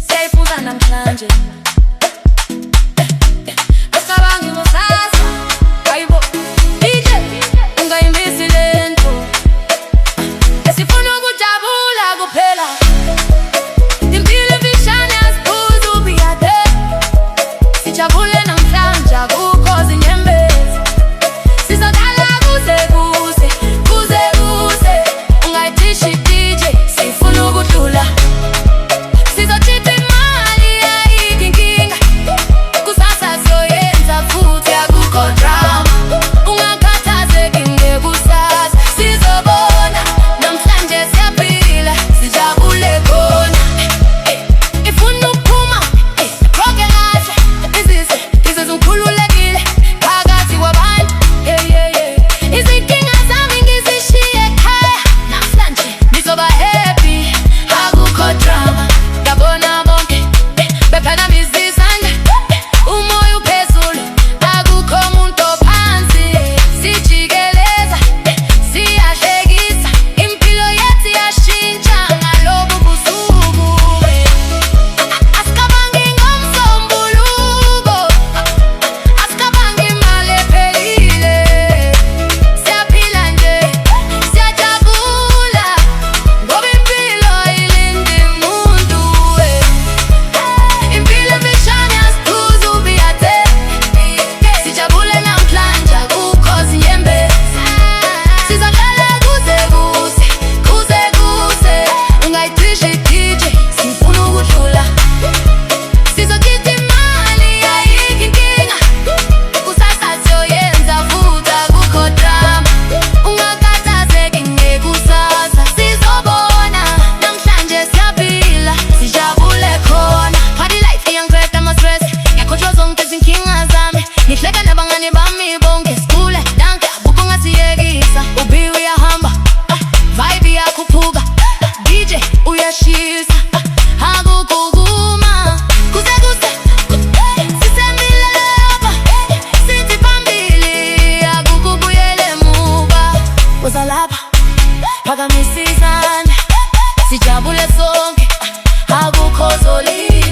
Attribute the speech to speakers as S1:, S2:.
S1: Siyayifunza namhlanje asabangi ngosasa hayibo DJ ungayimisi lento esifuna ukujabula kuphela impilo emfishane asiphuza ubiyade sijabule namhlanje akukho zinyembezi sizodala kuze kuze kuze kuze ungayitishi DJ sifuna ukudlula sizochitha imali ayikho inkinga kusasa siyoyenza futhi akukho drama ungakhathazeki ngekusasa sizobona namhlanje siyaphila sijabule khona ifuna ukuphuma roke kahle izizwe ngikhululekile phakathi kwabantu izinkinga zami ngizishiye ekhaya namhlanje ngizoba happy akukho drama ngabona bonke bephakamisa izandla umoya uphezulu akukho muntu ophansi sijikeleza siyahlekisa impilo yethu yashintsha ngalobu busuku asikabangi ngomsombuluko asikabangi imali ephelile siyaphila nje siyajabula ngoba impilo ayilindi muntu impilo emfishane asiphuza ubiyade sijabule namhlanje akukho zinyembezi sizodlala kuze kuze kuze kuze ungayitishi DJ sifuna ukudlula sizochitha imali ayikho inkinga kusasa siyoyenza futhi akukho drama ungakhathazeki ngekusasa sizobona namhlanje siyaphila sijabule khona party life iyangiqeda ama-stress ngiyakhohlwa zonke izinkinga zami ngihleka nabangani bami bonke sikhule danke abukho ongasiyekisa ubi uyahamba vibe iyakhuphuka DJ uyashisa akukho ukuma kuze kuze sisembile lapha sithi phambili akukho ubuyele emuva woza lapha phakamisa izandla sijabule sonke akukho zolile